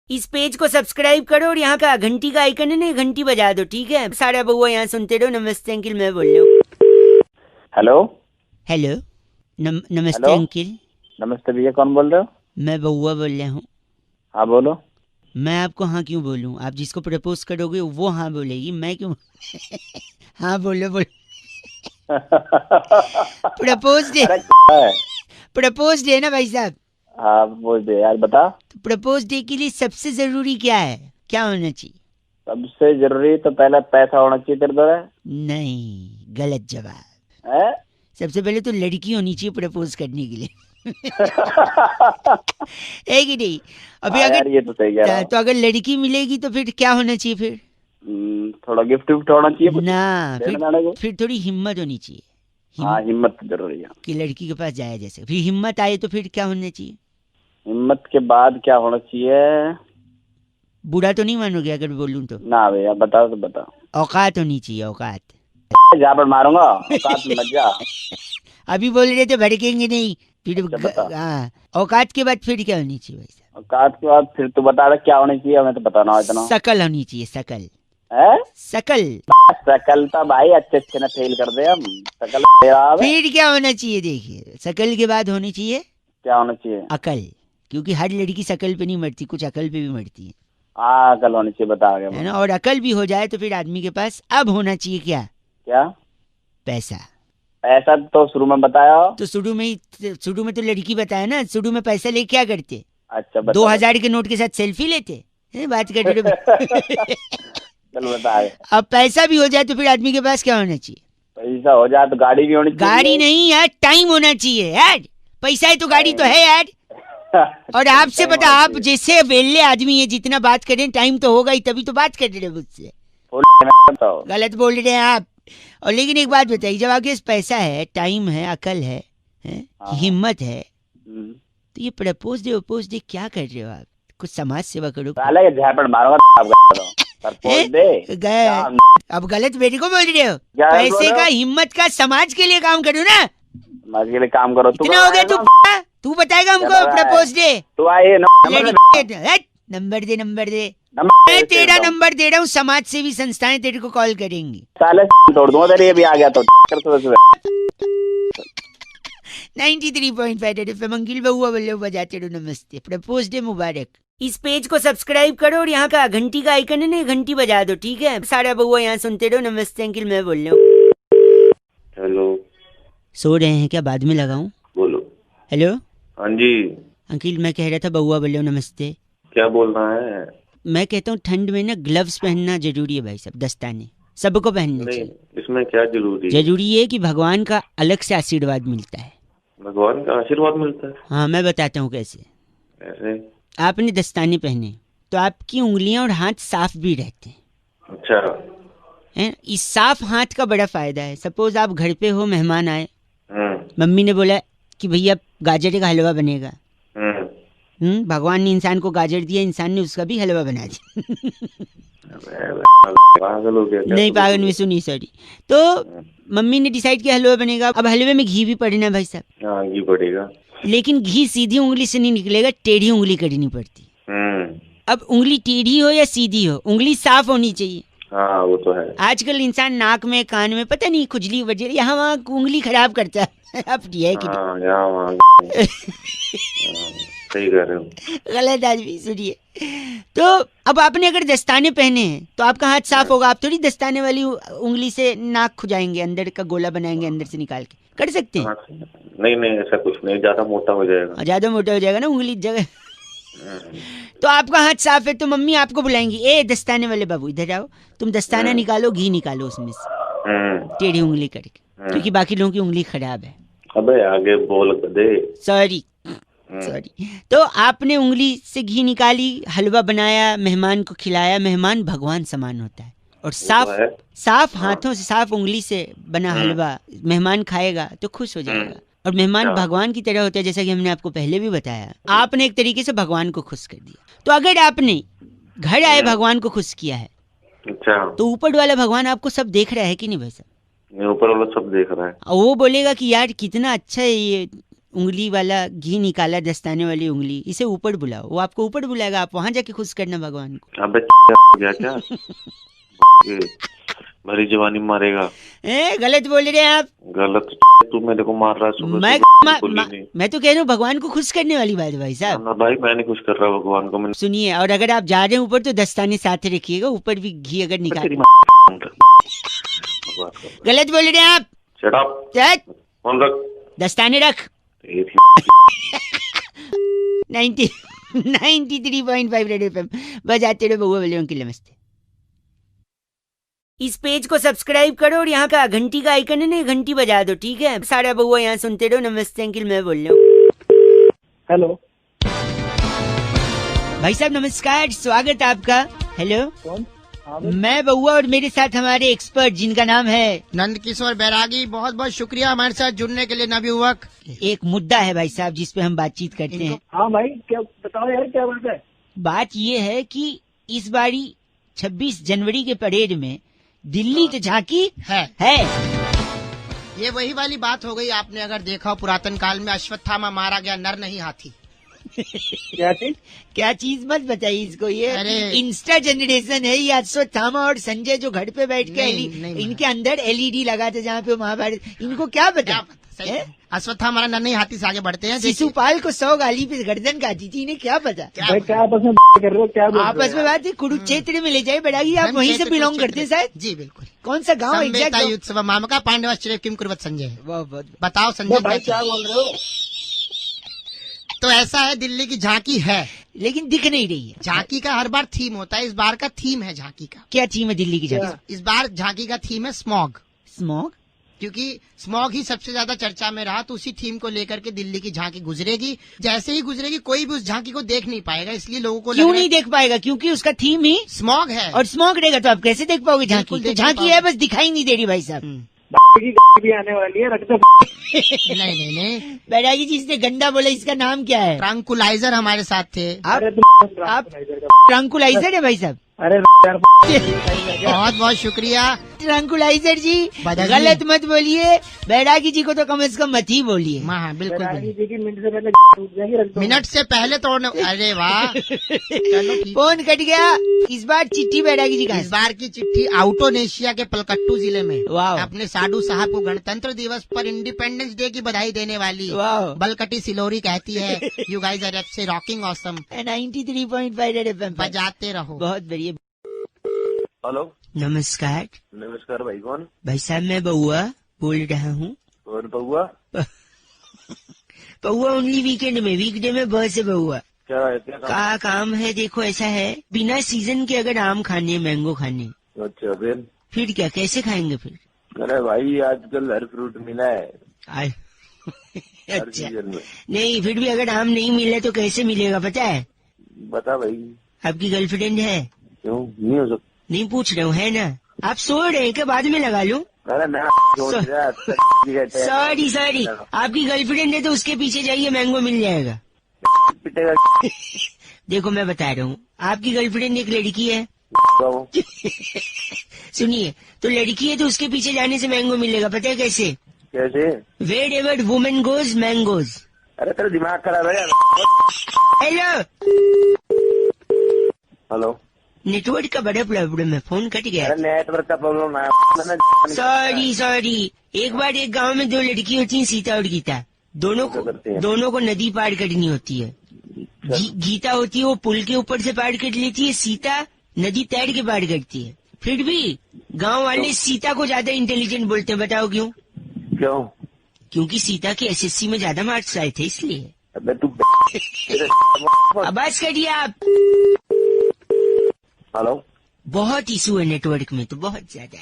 इस पेज को सब्सक्राइब करो और यहाँ का घंटी का आइकन है ना, घंटी बजा दो, ठीक है? सारा बउआ यहाँ सुनते रहो। नमस्ते अंकिल, मैं बोल रहा हूँ। Hello hello. नमस्ते हेलो अंकिल। नमस्ते भैया, कौन बोल रहे हो? मैं बउआ बोल रहा हूँ। हाँ बोलो। मैं आपको हाँ क्यों बोलूँ? आप जिसको प्रपोज करोगे वो हाँ बोलेगी, मैं क्यों? हाँ बोलो बोलो। Propose day. अरे है। प्रपोज डे ना भाई साहब। हाँ बोल दे यार, बता। तो प्रपोज डे के लिए सबसे जरूरी क्या है, क्या होना चाहिए? सबसे जरूरी तो पहले पैसा होना चाहिए तेरे द्वारा। नहीं, गलत जवाब। है? सबसे पहले तो लड़की होनी चाहिए प्रपोज करने के लिए। है कि नहीं? अभी हाँ अगर यार, ये तो सही कह रहा हूँ। तो अगर लड़की मिलेगी तो फिर क्या होना चाहिए फिर? थोड़ा गिफ्ट विफ्ट होना चाहिए कुछ ना, देने दाने को। फिर थोड़ी हिम्मत होनी चाहिए। हाँ, हिम्मत तो जरूरी है। कि लड़की के पास जाए, जैसे फिर हिम्मत आए तो फिर क्या होना चाहिए? हिम्मत के बाद क्या होना चाहिए? बुरा तो नहीं मानोगे अगर बोलूं तो? ना भैया, बताओ तो बताओ। औकात होनी चाहिए, औकात। जहाँ पर मारूंगा औकात में मत जा। अभी बोल रहे थे भड़केंगे नहीं, फिर अच्छा बता। हाँ, औकात के बाद फिर क्या होनी चाहिए भाई साहब? औकात के बाद फिर तू बता रहा क्या होना चाहिए, हमें तो बताना इतना। शकल होनी चाहिए, शकल। है? शकल। शकल तो भाई अच्छे अच्छे ना फेल कर दे हम। शकल खराब है। फिर क्या होना चाहिए? देखिए, शकल के बाद होनी चाहिए क्या होना चाहिए? अकल। क्योंकि हर लड़की शकल पे नहीं मरती, कुछ अकल पे भी मरती है। हाँ, अकल होनी चाहिए, बता आगे है बोल। ना? और अकल भी हो जाए तो फिर आदमी के पास अब होना चाहिए क्या? क्या? पैसा। ऐसा तो शुरू में बताया हो। तो शुरू में तो लड़की बताया ना, शुरू में पैसा ले क्या करते? अच्छा बता 2000 के नोट के साथ सेल्फी लेते हैं, बात कर रहे हो? चल बता आगे। अब पैसा भी हो जाए तो फिर आदमी के पास क्या होना चाहिए? पैसा हो जाए तो गाड़ी भी होनी गाड़ी चाहिए। नहीं यार, टाइम होना चाहिए यार। पैसा है तो गाड़ी तो है यार। और आपसे टाइम पता, होना आप चाहिए। जैसे वेल्ले आदमी है, जितना बात करें टाइम तो होगा ही, तभी तो बात कर रहे हैं मुझसे। फुल बताओ। गलत बोल रहे हैं आप। और लेकिन एक बात बताइए, जब आपके पास पैसा है, टाइम है, अकल है, हाँ। हिम्मत है, हम्म। तो ये प्रपोज डे वपोज डे क्या कर रहे हो आप? कुछ समाज सेवा करो। साले के झापड़ मारूंगा प्रपोज दे। गए। क्या अब गलत मेरे को बोल रहे हो? क्या बोल पैसे रहे का, हो? हिम्मत का, समाज के लिए काम करो ना। समाज के लिए काम करो। तू इतना हो गया, तू बताएगा हमको प्रपोज डे? तू आए नंबर दे, नंबर दे। नंबर मैं दे तेरा देता हूँ। नंबर दे रहा हूँ, समाज सेवी संस्थाएं तेरे को कॉल करेंगी। साले तोड़ दूंगा तेरे, ये भी आ गया तो कर सुबह सुबह। 93.5 एफएम अंकिल बउआ बल्ले बजाते रहो। नमस्ते, प्रपोज डे मुबारक। इस पेज को सब्सक्राइब करो और यहाँ का घंटी का आइकन है ना, घंटी बजा दो, ठीक है? सारा बउआ यहाँ सुनते रहो। नमस्ते अंकिल, मैं बोल रहा हूँ। हेलो। सो रहे हैं क्या? बाद में लगाऊं? बोलो। हेलो हाँ जी। अंकिल, मैं कह रहा था बउआ बोलो नमस्ते। क्या बोल रहा है? मैं कहता हूँ ठंड में ना ग्लव्स पहनना जरूरी है भाई साहब, दस्ताने सबको पहनना नहीं, चाहिए। इसमें क्या जरूरी है? जरूरी है कि भगवान का अलग से आशीर्वाद मिलता है। भगवान का आशीर्वाद मिलता है? हाँ, मैं बताता हूँ कैसे। ऐसे? आपने दस्ताने पहने तो आपकी उंगलियां और हाथ साफ भी रहते हैं। अच्छा। हैं? इस साफ हाथ का बड़ा फायदा है। सपोज आप घर पे हो, मेहमान आए, हम्म। मम्मी ने बोला कि भैया गाजर का हलवा बनेगा। भगवान ने इंसान को गाजर दिया, इंसान ने उसका भी हलवा बना दिया। पागल हो गया क्या? नहीं पागल में सुनी, सॉरी। तो मम्मी ने डिसाइड किया हलवा बनेगा। अब हलवे में घी भी पड़ना है भाई साहब। हाँ, घी पड़ेगा। लेकिन घी सीधी उंगली से नहीं निकलेगा, टेढ़ी उंगली करनी पड़ती। अब उंगली टेढ़ी हो या सीधी हो, उंगली साफ होनी चाहिए। हाँ वो तो है। आजकल इंसान नाक में, कान में, पता नहीं खुजली वजह यहाँ वहाँ उंगली खराब करता है। अब है कि हाँ यहाँ वहाँ सही कह रहे हो। गलत आदमी, सुनिए। तो अब आपने अगर दस्ताने पहने हैं तो आपका हाथ साफ होगा। आप थोड़ी दस्ताने वाली उंगली से नाक खुजाएंगे, अंदर का गोला बनाएंगे, अंदर से निकाल के कर सकते हैं? नहीं नहीं, ऐसा कुछ नहीं, ज्यादा मोटा हो जाएगा। ज्यादा मोटा हो जाएगा ना उंगली जगह। तो आपका हाथ साफ है तो मम्मी आपको बुलाएंगी, ए दस्ताने वाले बाबू इधर आओ, तुम दस्ताना निकालो, घी निकालो उसमें से टेढ़ी उंगली करके, क्योंकि बाकी लोगों की उंगली खराब है। अबे आगे बोल दे। सॉरी। तो आपने उंगली से घी निकाली, हलवा बनाया, मेहमान को खिलाया। मेहमान भगवान समान होता है, और साफ हाथों से, साफ उंगली से बना हलवा मेहमान खाएगा तो खुश हो जाएगा। और मेहमान भगवान की तरह होता है, जैसा कि हमने आपको पहले भी बताया। आपने एक तरीके से भगवान को खुश कर दिया। तो अगर आपने घर आए भगवान को खुश किया है, अच्छा, तो ऊपर वाला भगवान आपको सब देख रहा है कि नहीं भाई साहब? ऊपर वाला सब देख रहा है। और वो बोलेगा कि यार कितना अच्छा है ये, उंगली वाला घी निकाला, दस्ताने वाली उंगली, इसे ऊपर बुलाओ, वो आपको ऊपर बुलाएगा, आप वहां जाके खुश करना भगवान को। अबे गया क्या मेरी जवानी मारेगा। गलत बोल रहे हैं आप। गलत तू मेरे को मार रहा है। मैं तो कह रहा हूँ भगवान को खुश करने वाली बात है भाई साहब। ना भाई मैं नहीं खुश कर रहा भगवान को। मैंने सुनिए, और अगर आप जा रहे हैं ऊपर तो दस्ताने साथ रखिएगा, ऊपर भी घी अगर निकाल। गलत बोल रहे हैं आप। Shut up. फोन रख, दस्ताने रख। 93.5 रेड एफएम बजाते रहो बउआ वाले की। नमस्ते। इस पेज को सब्सक्राइब करो और यहाँ का घंटी का आइकन है ना, घंटी बजा दो, ठीक है? सारा बउआ यहाँ सुनते रहो। नमस्ते अंकिल, मैं बोल रहा हूँ। हेलो भाई साहब नमस्कार, स्वागत आपका। हेलो कौन? मैं बउआ और मेरे साथ हमारे एक्सपर्ट जिनका नाम है नंद किशोर बैरागी। बहुत बहुत शुक्रिया हमारे साथ जुड़ने के लिए नवयुवक। एक मुद्दा है भाई साहब जिस पे हम बातचीत करते हैं। हाँ भाई, क्या बताओ यार, क्या बात है? बात ये है कि इस बारी 26 जनवरी के परेड में दिल्ली की झांकी है। ये वही वाली बात हो गई, आपने अगर देखा हो पुरातन काल में अश्वत्थामा मारा गया, नर नहीं हाथी। क्या चीज मत बताइए इसको, ये अरे इंस्टा जनरेशन है। ये अश्वत्थामा और संजय जो घर पे बैठ के इनके अंदर एलईडी लगाते जहाँ पे महाभारत, इनको क्या पता? अश्वत्थामा नर नहीं हाथी से आगे बढ़ते हैं। शिशुपाल को 100 गाली पे गर्दन काटी थी, इन्हें क्या पता? क्या आपस में कर रहे हो? क्या आपस में बात है? कुरुक्षेत्र में ले जाए बैरागी, आप वहीं से बिलोंग करते हैं शायद? जी बिल्कुल। कौन सा गाँव एग्जैक्ट? मामका पांडवाश्चर्य किम कुर्वत संजय। बताओ भाई संजय क्या बोल रहे हो? तो ऐसा है, दिल्ली की झांकी है लेकिन दिख नहीं रही है। झांकी का हर बार थीम होता है, इस बार का थीम है झांकी का। क्या थीम है दिल्ली की झांकी? इस बार झांकी का थीम है स्मॉग। स्मॉग? क्योंकि स्मॉग ही सबसे ज्यादा चर्चा में रहा, तो उसी थीम को लेकर के दिल्ली की झांकी गुजरेगी। जैसे ही गुजरेगी कोई भी उस झांकी को देख नहीं पाएगा, इसलिए लोगों को क्यों नहीं देख पाएगा? क्योंकि उसका थीम ही स्मॉग है। और स्मॉग रहेगा तो आप कैसे देख पाओगे झांकी? तो झांकी है, बस दिखाई नहीं दे रही भाई साहब। भी आने वाली है, रख दो। नहीं बैरागी जी, इसने गंदा बोला, इसका नाम क्या है? ट्रंकुलाइजर हमारे साथ थे। आप ट्रंकुलाइजर है भाई साहब? अरे बहुत बहुत शुक्रिया ट्रंकुलाइजर जी। गलत मत बोलिए, बैरागी जी को तो कम से कम मत ही बोलिए। हाँ बिल्कुल। जी की मिनट से पहले टूट जाएगी, रख दो। मिनट से पहले तोड़ने। अरे वाह, चलो ठीक। फोन कट गया। इस बार चिट्ठी बैरागी जी का। इस बार की चिट्ठी आउटोनेशिया के पलकट्टू जिले में अपने साधु साहब को गणतंत्र दिवस पर इंडिपेंडेंस डे की बधाई देने वाली बलकटी सिलोरी कहती है, you guys are absolutely rocking awesome. 93.5 red FM बजाते रहो। बहुत बढ़िया। हेलो नमस्कार। नमस्कार भाई, कौन? भाई साहब मैं बउआ बोल रहा हूँ। कौन बउआ? बउआ ओनली वीकेंड में, वीकडे में बस है बउआ। क्या है? क्या काम है? देखो ऐसा है, बिना सीजन के अगर आम खाने, मैंगो खाने। अच्छा फिर क्या, कैसे खाएंगे फिर? अरे भाई आजकल हर फ्रूट मिला है। अच्छा नहीं, फिर भी अगर आम नहीं मिले तो कैसे मिलेगा पता है? बता भाई। आपकी गर्लफ्रेंड है? क्यों नहीं हो सकता? नहीं पूछ रहा हूँ, है ना? आप सो रहे हैं क्या? बाद में लगा लूं? अरे मैं सॉरी आपकी गर्लफ्रेंड है तो उसके पीछे जाइए, मैंगो मिल जाएगा। देखो मैं बता रहा हूँ, आपकी गर्लफ्रेंड एक लड़की है। सुनिए, तो लड़की है तो उसके पीछे जाने से मैंगो मिलेगा, पता है कैसे? कैसे? Wherever women goes mangoes. अरे तेरा दिमाग खराब है यार। हेलो नेटवर्क का बड़ा प्रॉब्लम है, फोन कट गया। अरे नेटवर्क का प्रॉब्लम है। सॉरी। एक बार एक गांव में 2 लड़की होती हैं, सीता और गीता। दोनों को नदी पार करनी होती है। गीता होती है वो पुल के ऊपर से पार कर लेती है, सीता नदी तैर के पार करती है। फिर भी गांव वाले सीता को ज्यादा इंटेलिजेंट बोलते हैं, बताओ क्यों? क्योंकि सीता के एसएससी में ज्यादा मार्क्स आए थे, इसलिए। अब बस करिए आप। हेलो, बहुत इशू है नेटवर्क में तो, बहुत ज्यादा।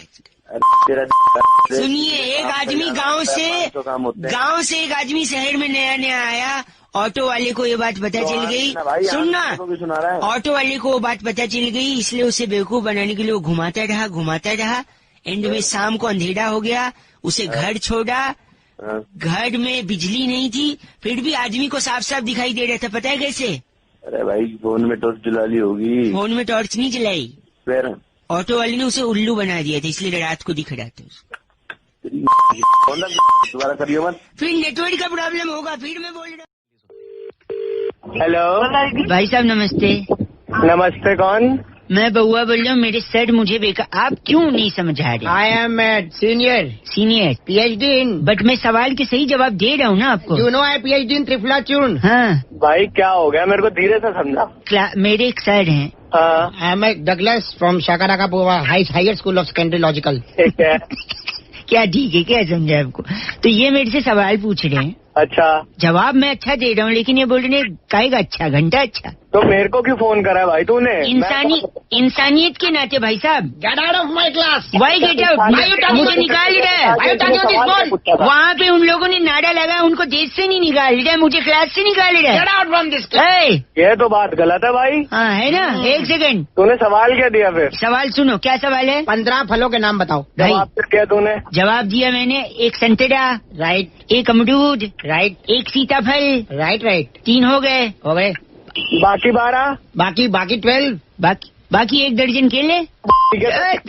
सुनिए, एक आदमी गांव से एक आदमी शहर में नया आया, ऑटो वाले को ये बात पता चल गई। सुनना, ऑटो वाले को वो बात पता चल गई, इसलिए उसे बेवकूफ बनाने के लिए वो घुमाता रहा। एंड में शाम को अंधेरा हो गया, उसे घर छोड़ा। घर में बिजली नहीं थी, फिर भी आदमी को साफ साफ दिखाई दे रहा था, पता है कैसे? अरे भाई फोन में टॉर्च जला ली होगी। फोन में टॉर्च नहीं जलाई, फिर ऑटो वाले ने उसे उल्लू बना दिया था, इसलिए रात को दिख रहा था। दोबारा करियो मत। फिर नेटवर्क का प्रॉब्लम होगा, फिर मैं बोल रहा हेलो भाई साहब नमस्ते। नमस्ते, कौन? मैं बउआ बोल रहा हूँ, मेरे सर मुझे बेकार, आप क्यों नहीं समझा रहे? I am senior PhD in, but मैं सवाल के सही जवाब दे रहा हूँ ना आपको। यू नो आई PhD इन त्रिफला चूर्ण। हाँ भाई क्या हो गया, मेरे को धीरे से समझा। मेरे एक सर हैं। हाँ आई एम डगलस फ्रॉम शाकाराकापोवा higher school of secondary logical. ठीक है। क्या ठीक है, क्या समझा आपको? तो ये मेरे से सवाल पूछ रहे हैं, अच्छा जवाब मैं अच्छा दे रहा हूँ, लेकिन ये बोल रहे हैं काएगा अच्छा, घंटा अच्छा। तो मेरे को क्यों फोन करा भाई तूने? इंसानियत के नाते भाई साहब। Get out of my class. Why get out? मुझे निकाल रहा है। वहाँ पे उन लोगों ने नारा लगा, उनको देश से नहीं निकाल रहा है, मुझे क्लास से निकाल रहा है। Get out from this. ये तो बात गलत है भाई। हाँ है ना, एक सेकंड। तूने सवाल क्या दिया फिर? सवाल सुनो, क्या सवाल है? 15 फलों के नाम बताओ। जवाब फिर क्या तूने? जवाब दिया मैंने, एक संतरा, राइट एक अमरूद, राइट एक सीताफल, राइट 3 हो गए। बाकी 12? बाकी 12। बाकी 1 दर्जन केले।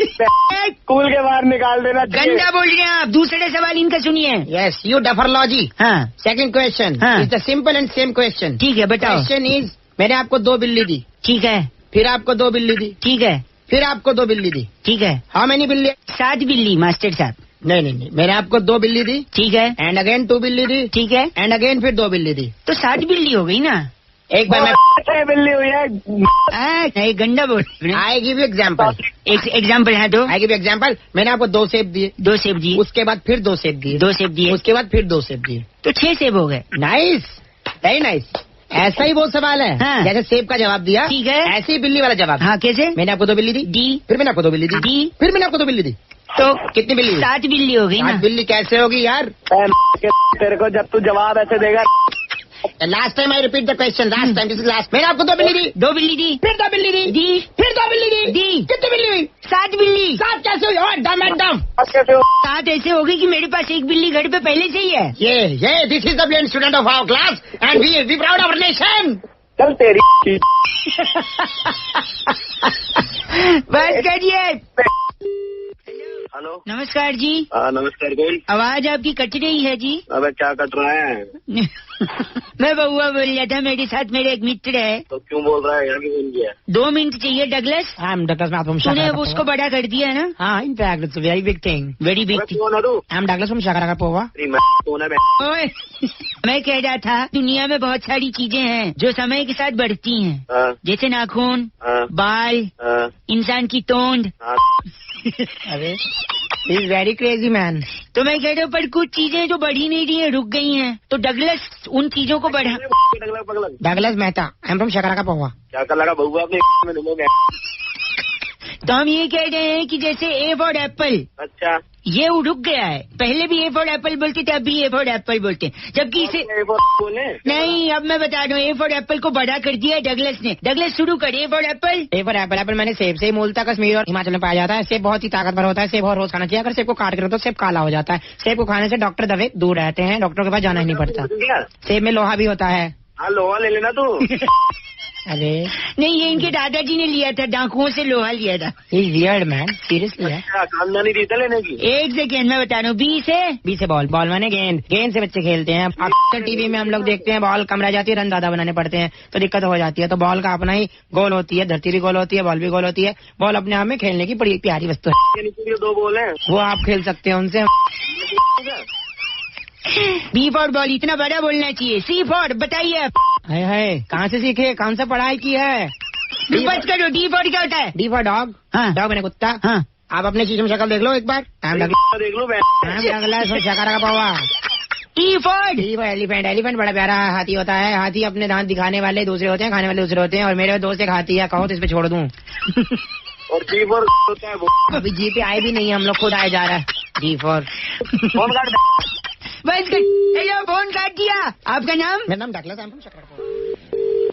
स्कूल के बाहर निकाल देना चाहिए। गंदा बोल रहे हैं आप। दूसरे सवाल इनका सुनिए। यस यू डफरलॉजी। हाँ second question is the simple and same question. ठीक है, बताओ। क्वेश्चन इज, मैंने आपको 2 बिल्ली दी, ठीक है, फिर आपको 2 बिल्ली दी, ठीक है, फिर आपको 2 बिल्ली दी, ठीक है। हाउ मेनी बिल्ली? 7 बिल्ली मास्टर साहब। नहीं, मैंने आपको 2 बिल्ली दी, ठीक है, एंड अगेन 2 बिल्ली दी, ठीक है, एंड अगेन फिर 2 बिल्ली दी, तो 7 बिल्ली हो गई ना। एक बार मैं 6 बिल्ली हुई है। नहीं, गंदा बोल। I give you example. एक एग्जाम्पल है दो। I give you example. मैंने आपको 2 सेब दिए, 2 सेब दिए, उसके बाद फिर 2 सेब दिए, 2 सेब दिए, उसके बाद फिर 2 सेब दिए, तो 6 सेब हो गए। Nice, very nice. ऐसा ही वो सवाल है। हाँ। जैसे सेब का जवाब दिया, ठीक है, ऐसे ही बिल्ली वाला जवाब। हाँ कैसे? मैंने आपको 2 बिल्ली दी, फिर मैंने आपको 2 बिल्ली दी, फिर मैंने आपको 2 बिल्ली दी, तो कितनी बिल्ली? 7 बिल्ली हो गई 7 ना। बिल्ली कैसे होगी यार? तेरे को जब तू जवाब ऐसे देगा। Last time I repeat the question, last time, this is last. मैंने आपको 2 बिल्ली दी, 2 बिल्ली दी, फिर 2 बिल्ली दी, फिर 2 बिल्ली दी, कितनी बिल्ली हुई? 7 बिल्ली। 7 कैसे हुई? और डम एंड डम। कैसे हो? 7 ऐसे हो गई कि मेरे पास 1 बिल्ली घर पे पहले से ही है। ये this is the brilliant student of our class and we proud of our nation. चल तेरी बस करिए। हेलो नमस्कार जी। नमस्कार, कौन? आवाज आपकी कट रही है जी। अबे क्या कट रहा है? मैं बउआ बोल रहा था, मेरे साथ मेरे एक मित्र है। तो क्यों बोल रहा है? यहाँ क्यों फोन किया? 2 मिनट चाहिए Douglas. I am Douglas from तूने उसको बड़ा कर दिया है ना। हाँ, in fact it's a very big thing, very big thing. कौन है तू? आई एम डगलस फ्रॉम शाकाराकापोवा। कौन है? ओए मैं कह रहा था, दुनिया में बहुत सारी चीजें हैं जो समय के साथ बढ़ती हैं, जैसे नाखून, बाल, इंसान की तोंद। अरे he is very crazy man. तो मैं कह रहा हूँ, पर कुछ चीजें जो बढ़ी नहीं रही है, रुक गई हैं, तो डगलस उन चीजों को बढ़ा। Douglas Mehta, I am from शाकाराकापोवा। क्या कर लगा बउआ अपने? तो हम ये कह रहे हैं कि जैसे ए फॉर एप्पल, अच्छा, ये रुक गया है। पहले भी ए फॉर एप्पल बोलते थे, अब भी ए फॉर एप्पल बोलते हैं, जबकि इसे नहीं। अब मैं बता रहा हूँ, ए फॉर एप्पल को बड़ा कर दिया है डगलस ने। डगलस शुरू कर। A for Apple. A for Apple. Apple मैंने सेब से ही मूलतः कश्मीर और हिमाचल में पाया जाता है। सेब बहुत ही ताकतवर होता है, सेब और रोज खाना चाहिए। अगर सेब को काट कर तो सेब काला हो जाता है। सेब को खाने से डॉक्टर दवे दूर रहते हैं, डॉक्टर के पास जाना ही नहीं पड़ता। सेब में लोहा भी होता है। हाँ, लोहा ले लेना तू। अरे नहीं, ये इनके दादाजी ने लिया था, डाकुओं से लोहा लिया था। Weird man, seriously. खानदानी रीत लेने की। एक सेकेंड मैं बता रहा हूँ। बी से बॉल, बॉल माने गेंद, गेंद से बच्चे खेलते हैं। अक्सर टीवी में हम लोग देखते हैं, बॉल कम रह जाती है, रन ज्यादा बनाने पड़ते हैं, तो दिक्कत हो जाती है। तो बॉल का अपना ही गोल होती है, धरती भी गोल होती है, बॉल भी गोल होती है। बॉल अपने आप में खेलने की बड़ी प्यारी वस्तु है। 2 बॉल है, वो आप खेल सकते हैं उनसे। बी फॉर बॉल इतना बड़ा बोलना चाहिए। सी फॉर बताइए आप। है कहाँ से सीखे, कौन सा पढ़ाई की है? बस करो। डी फॉर क्या होता है? D for dog. हाँ, डॉग मैंने कुत्ता। हाँ, आप अपने शीशे में शक्ल देख लो एक बार। देख लो। शाकाराकापोवा। E for elephant. एलिफेंट बड़ा प्यारा हाथी होता है। हाथी अपने दांत दिखाने वाले दूसरे होते हैं, खाने वाले दूसरे होते हैं। और मेरे दोस्त एक हाथी है, कहो तो इस पे छोड़ दूं। और जी फॉर होता है वो। अभी जी पे आए भी नहीं है, हम लोग खुद आए जा रहा है। जी फॉर फोन काट। बस कर। हेलो, फोन काट दिया। आपका नाम? मेरा नाम डगलस, आई एम फ्रॉम शाकाराकापोवा।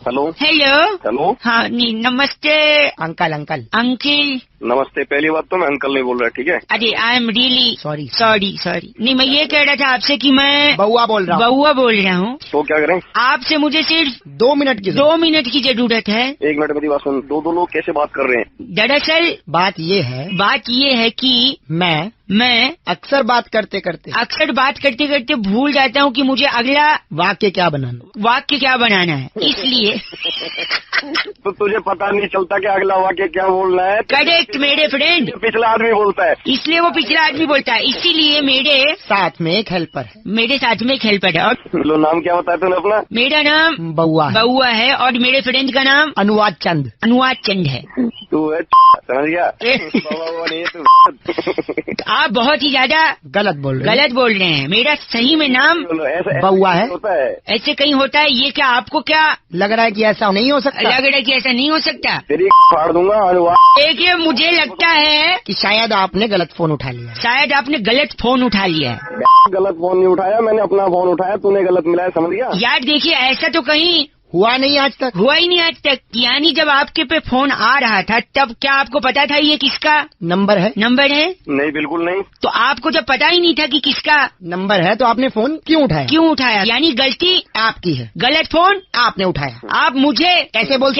Hello hello. हेलो। हाँ नहीं, नमस्ते अंकल। अंकिल। नमस्ते। पहली बात तो मैं अंकल नहीं बोल रहा, ठीक है? अरे I am really sorry sorry नहीं, मैं ये कह रहा था आपसे कि मैं बउआ बोल रहा हूँ। बउआ बोल रहा हूँ। तो क्या करें? आपसे मुझे सिर्फ 2 मिनट की 2 मिनट की जरूरत है। 1 मिनट मेरी बात सुन। दो लोग कैसे बात कर रहे हैं? दरअसल बात ये है कि मैं अक्सर बात करते करते भूल जाता हूँ कि मुझे अगला वाक्य क्या बनाना है, इसलिए तो तुझे पता नहीं चलता कि अगला वाक्य क्या बोलना है? करेक्ट मेरे फ्रेंड, पिछला आदमी बोलता है इसलिए वो पिछला आदमी बोलता है, इसीलिए मेरे साथ में एक हेल्पर है। और लो, नाम क्या बताया तूने अपना? मेरा नाम बउआ है और मेरे फ्रेंड का नाम अनुवाद चंद है। तू है समझ गया? आप बहुत ही ज्यादा गलत बोल रहे हैं। मेरा सही में नाम बउआ है। होता है ऐसे कहीं होता है, ये क्या आपको क्या लग रहा है कि ऐसा नहीं हो सकता? लग रहा है कि ऐसा नहीं हो सकता? तेरी फाड़ दूंगा अनुवाद। देखिए मुझे लगता है कि शायद आपने गलत फोन उठा लिया। है गलत फोन नहीं उठाया, मैंने अपना फोन उठाया, तूने गलत मिलाया, समझ गया? यार देखिए, ऐसा तो कहीं हुआ नहीं आज तक। हुआ ही नहीं आज तक। यानी जब आपके पे फोन आ रहा था तब क्या आपको पता था ये किसका नंबर है? नहीं, बिल्कुल नहीं। तो आपको जब पता ही नहीं था कि किसका नंबर है तो आपने फोन क्यों उठाया? यानी गलती आपकी है, गलत फोन आपने उठाया। आप मुझे कैसे बोल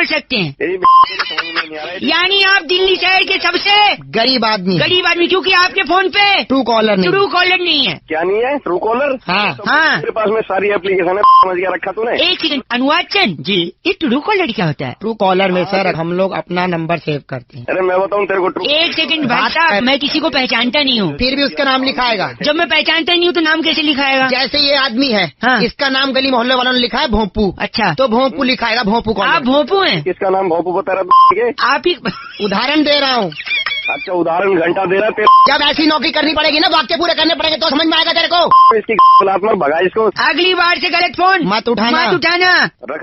सकते हैं? तेरी समझ में नहीं आ रहा है। यानी आप दिल्ली शहर के सबसे गरीब आदमी, क्योंकि आपके फोन पे ट्रू कॉलर नहीं है। क्या नहीं है? True collar? हाँ मेरे पास में सारी एप्लीकेशन है, समझ गया रखा तूने? एक सेकंड अनुवाद चंद जी, ये ट्रू कॉलर क्या होता है? ट्रू कॉलर में सर हम लोग अपना नंबर सेव करते हैं। अरे मैं बताऊँ तेरे को? एक सेकंड भाई साहब, मैं किसी को पहचानता नहीं हूँ। फिर भी उसका नाम लिखाएगा। जब मैं पहचानता नहीं हूँ तो नाम कैसे लिखाएगा? जैसे ये आदमी है, हाँ। इसका नाम गली मोहल्ले वालों ने लिखा है भोंपू। अच्छा, तो भोंपू लिखाएगा, भोंपू कॉलर। आप भोंपू हैं? किसका नाम भोंपू बता रहा? आप ही उदाहरण दे रहा हूँ। अच्छा, उदाहरण घंटा दे रहा? जब ऐसी नौकरी करनी पड़ेगी ना, वाक्य पूरे करने पड़ेंगे तो समझ में आएगा तेरे को। इसकी में भगा इसको। अगली बार से गलत फोन मत उठाना।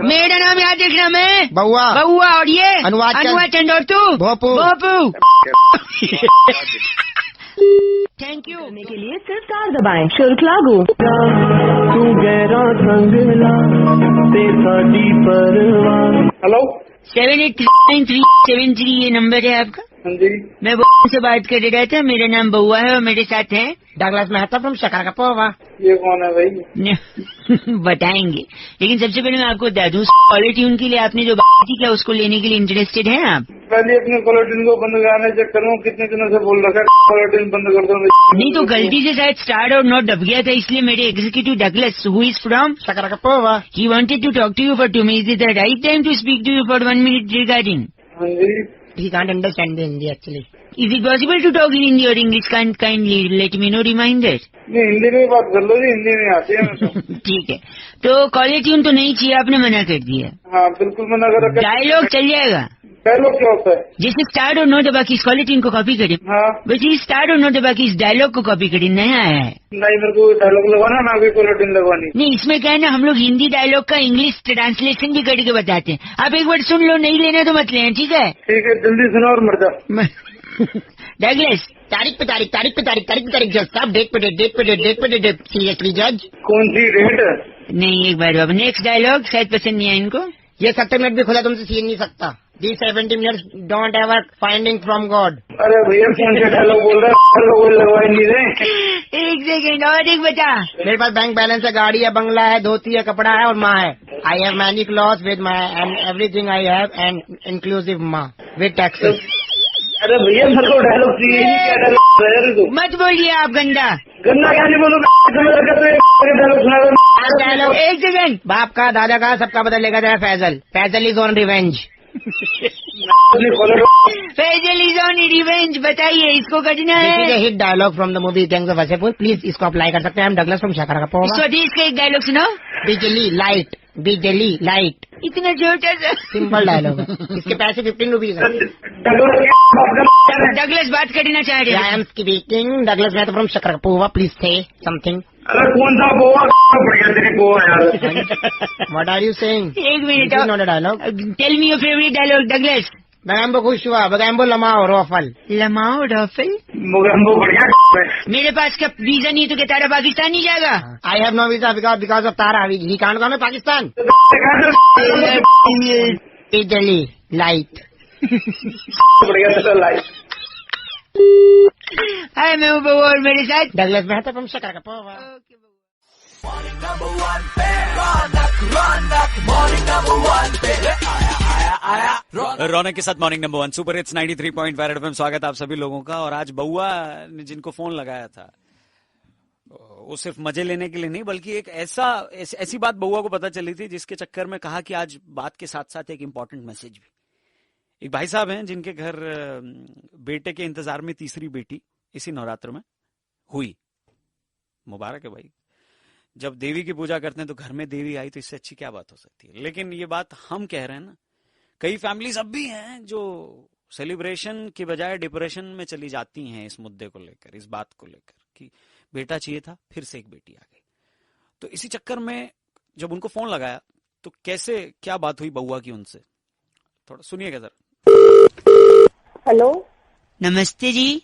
मेरा नाम याद देखना, मैं बउआ और ये अनुवाद चंद और तू भोंपू। Thank you. करने के लिए सिर्फ 4 दबाएं, शुल्क लागू। हेलो 783937 ये नंबर है आपका? हाँ जी, मैं से बात कर रहा था। मेरा नाम बउआ है और मेरे साथ है डगलस मेहता फ्रॉम शिकागो। ये कौन है भाई? बताएंगे, लेकिन सबसे पहले मैं आपको बता दूं, कॉलर ट्यून के लिए आपने जो बात की, क्या उसको लेने के लिए इंटरेस्टेड हैं आप? पहले अपने कॉलर ट्यून को बंद कराने चेक करूँ, कितने दिनों से बोल रखा है कॉलर ट्यून बंद कर दो। नहीं तो गलती से शायद स्टार और नॉट दब गया था, इसलिए मेरे executive Douglas who is from Chicago, he wanted to talk to you for 2 minutes. Is the right time to speak to you for 1 minute regarding? हाँ जी, he can't understand the Hindi actually. Is it possible to talk in Hindi or English? Kindly let me know reminder. नहीं हिंदी में बात कर लो जी, हिंदी में आती है मेरे को। ठीक है, तो कॉलर ट्यून तो नहीं चाहिए, आपने मना कर दिया। हाँ बिल्कुल मना कर रखा। डायलॉग चल जाएगा। डायलॉग क्या होता है? जैसे स्टार और नो दबा की इस कॉलर ट्यून को कॉपी करें, हाँ वैसे स्टार और नो दबा की इस डायलॉग को कॉपी करें, नया आया है। नहीं, मेरे को डायलॉग लगवाना, ना कोई कॉलर ट्यून लगवानी। नहीं, इसमें क्या है ना, हम लोग हिंदी डायलॉग का इंग्लिश ट्रांसलेशन भी करके बताते हैं। आप एक बार सुन लो, नहीं लेना तो मत लेना, ठीक है? ठीक है, जल्दी सुनो और मर जा। डगलस, तारीख पे तारीख जज साहब, डेट पे डेट सीरियसली जज। कौन सी डेट? नहीं एक बार बाबा, नेक्स्ट डायलॉग शायद पसंद नहीं आया इनको। ये 70 मिनट भी खुला तुमसे सीन नहीं सकता। These 70 minutes don't have a finding from God. अरे भैया कौन सा डायलॉग बोल रहा है? लोग लगवाई नहीं रहे। एक सेकेंड और एक बता। मेरे पास बैंक बैलेंस है, गाड़ी है, बंगला है, धोती है, कपड़ा है और माँ है। I have many clothes with my and everything I have and inclusive माँ with taxes. अरे भैया मेरे को डायलॉग चाहिए, क्या डायलॉग? मत बोलिए आप गंदा गन्ना क्या नहीं बोलो, डायलॉग सुना दो। डायलॉग एक सेकेंड। बाप का, दादा का, सबका बदलेगा जाए Faisal is on revenge. Faisal is on revenge, बताइए इसको करना This is a है। hit dialogue from the movie Gangs of Wasseypur. Please इसको अप्लाई कर सकते हैं। हम डगलस फ्रॉम शिकागो। स्वदेश का एक डायलॉग सुनो। बिजली लाइट इतना छोटा सा सिंपल डायलॉग है। इसके पैसे 15 रुपीज है। डगलस बात करना चाह रहे I हैं। am speaking Douglas Mehta from Chicago. Please say something. अरे कौन सा गोवा बढ़िया तेरी गोवा यार। What are you saying? एक This minute, is not a dialogue. Tell me your favourite dialogue Douglas. बगैम्बो खुश हुआ, बगैम्बो लमाओ रोफल। लमाओ डॉफल। मोगम्बो बढ़िया है। मेरे पास का वीजा नहीं तो क्या तारा पाकिस्तान नहीं जाएगा? I have no visa because of Tara. He can't go to Pakistan. बिजली लाइट बढ़िया तेरा लाइफ। हाय, मैं हूँ बउआ और मेरे साथ डगलस मेहता वंशकर का पोवा। रौनक के साथ morning number 1 super hits 93.5 FM. स्वागत आप सभी लोगों का। और आज बउआ ने जिनको फोन लगाया था वो सिर्फ मजे लेने के लिए नहीं, बल्कि एक ऐसी बात बउआ को पता चली थी जिसके चक्कर में कहा कि आज बात के साथ साथ एक इंपॉर्टेंट मैसेज भी। एक भाई साहब हैं जिनके घर बेटे के इंतजार में तीसरी बेटी इसी नवरात्र में हुई। मुबारक है भाई। जब देवी की पूजा करते हैं तो घर में देवी आई तो इससे अच्छी क्या बात हो सकती है। लेकिन ये बात हम कह रहे हैं ना, कई फैमिलीज अब भी हैं जो सेलिब्रेशन के बजाय डिप्रेशन में चली जाती हैं इस मुद्दे को लेकर, इस बात को लेकर कि बेटा चाहिए था, फिर से एक बेटी आ गई। तो इसी चक्कर में जब उनको फोन लगाया तो कैसे क्या बात हुई बउआ की उनसे, थोड़ा सुनिएगा जरा। हेलो, नमस्ते जी।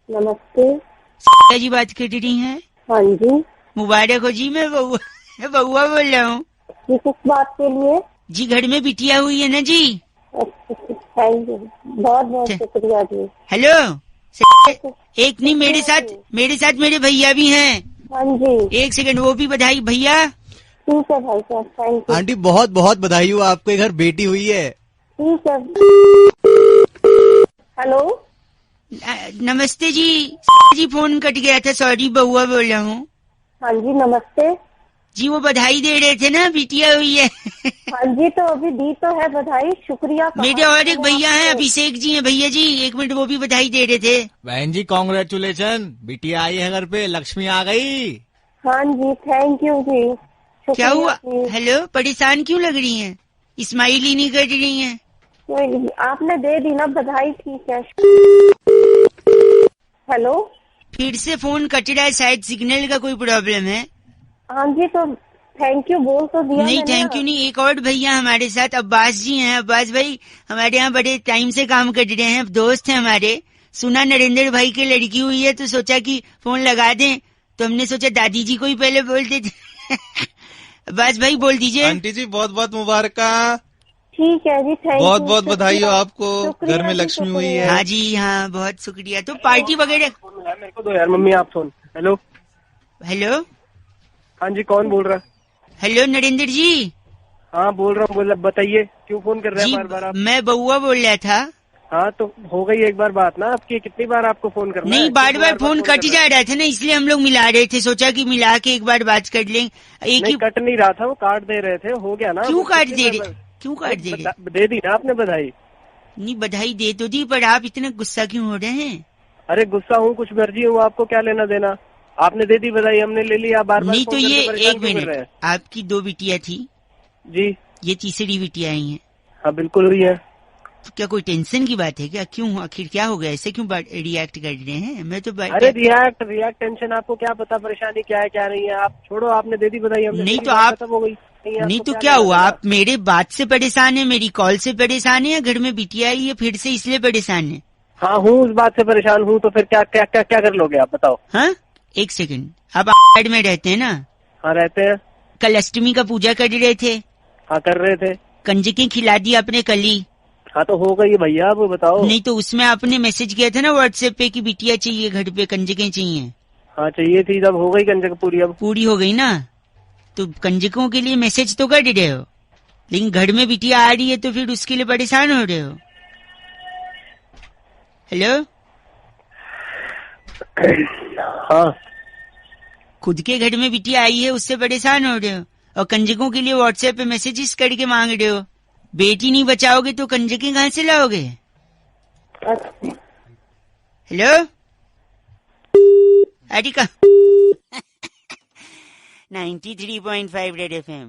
नमस्ते जी, बात कर रही हैं? हाँ जी। मुबारक हो जी। मैं बउआ बोल रहा हूँ जी। किस बात के लिए? जी, घर में बिटिया हुई है ना जी। थैंक यू, बहुत बहुत शुक्रिया जी। हेलो, एक नहीं, मेरे साथ मेरे भैया भी हैं। हाँ जी, एक सेकंड, वो भी बधाई भैया। ठीक है भाई साहब, थैंक यू। आंटी बहुत बहुत बधाई हो, आपके घर बेटी हुई है। ठीक है। हेलो, नमस्ते जी। जी, फोन कट गया था, सॉरी, बउआ बोल रहा हूँ। हाँ जी, नमस्ते जी। वो बधाई दे रहे थे ना, बिटिया हुई है। हाँ जी, तो अभी दी तो है बधाई, शुक्रिया। मेरे और एक भैया हैं, अभिषेक जी हैं भैया जी, एक मिनट, वो भी बधाई दे रहे थे। बहन जी कॉन्ग्रेचुलेशन, बिटिया आई है घर पे, लक्ष्मी आ गई। हाँ जी, थैंक यू जी। क्या हुआ? हेलो, परेशान क्यों लग रही हैं? स्माइल ही नहीं कर रही हैं। आपने दे दी ना बधाई, ठीक है। हेलो, फिर से फोन कट रहा है, शायद सिग्नल का कोई प्रॉब्लम है। हाँ जी, तो थैंक यू बोल तो दिया। नहीं, थैंक यू नहीं, एक और भैया हमारे साथ अब्बास जी हैं। अब्बास भाई हमारे यहाँ बड़े टाइम से काम कर रहे हैं, दोस्त हैं हमारे। सुना नरेंद्र भाई की लड़की हुई है तो सोचा कि फोन लगा दें, तो हमने सोचा दादी जी को ही पहले बोल देते। अब्बास भाई बोल दीजिए। आंटी जी बहुत बहुत मुबारक। ठीक है जी, थैंक यू। बहुत बहुत बधाई हो आपको, घर में लक्ष्मी हुई है। हाँ जी, हाँ, बहुत शुक्रिया। तो पार्टी वगैरह मेरे को दो यार, मम्मी आप फोन। हेलो हेलो, हाँ जी, कौन बोल रहा है? हेलो नरेंद्र जी। हाँ बोल रहा हूँ, बताइए क्यों फोन कर रहे हैं बार बार आप? मैं बउआ बोल रहा था। हाँ तो हो गई एक बार बात ना आपकी, कितनी बार आपको फोन करना नहीं, है? बार बार फोन कट जा रहा था ना, इसलिए हम लोग मिला रहे थे, सोचा कि मिला के एक बार बात कर लें। एक ही कट नहीं रहा था, वो काट दे रहे थे, हो गया ना। क्यों काट दे रहे? क्यों काट दे रहे? दे दी ना आपने बधाई। नहीं, बधाई दे तो दी, पर आप इतना गुस्सा क्यों हो रहे हैं? अरे गुस्सा हूँ, कुछ मर्जी हूँ, आपको क्या लेना देना। आपने दे दी बधाई, हमने ले लिया। बार बार नहीं तो ये एक मिनट, आपकी 2 बिटिया थी जी, ये तीसरी बिटिया आई है। हाँ बिल्कुल हुई है। तो क्या कोई टेंशन की बात है क्या? क्यों, आखिर क्या हो गया, ऐसे क्यों रिएक्ट कर रहे हैं? मैं तो अरे रिएक्ट टेंशन, आपको क्या पता परेशानी क्या है क्या नहीं है। आप छोड़ो, आपने दे दी बधाई, हमने नहीं तो आप हो गई। नहीं तो क्या हुआ? आप मेरे बात से परेशान है, मेरी कॉल से परेशान है, या घर में बिटिया आई है फिर से इसलिए परेशान है? हाँ हूँ, उस बात से परेशान हूँ। तो फिर क्या क्या क्या क्या कर लोगे आप, बताओ। हाँ, एक सेकंड, आप साइड में रहते हैं ना? हाँ रहते हैं। कल अष्टमी का पूजा कर रहे थे? हाँ कर रहे थे। कंजकें खिला दी आपने कल ही? हाँ तो हो गई भैया, आप बताओ। नहीं तो उसमें आपने मैसेज किया था ना व्हाट्सएप पे कि बिटिया चाहिए घर पे, कंजकें चाहिए। हाँ चाहिए थी, जब हो गई कंजक पूरी। अब पूरी हो गई ना, तो कंजकों के लिए मैसेज तो कर रहे हो, लेकिन घर में बिटिया आ रही है तो फिर उसके लिए परेशान हो रहे हो। हेलो, हाँ, खुद के घर में बिटिया आई है उससे परेशान हो रहे हो, और कंजकों के लिए व्हाट्सएप पे मैसेजेस करके मांग रहे हो। बेटी नहीं बचाओगे तो कंजकें कहाँ से लाओगे? हेलो, अरे का 93.5 रेड FM।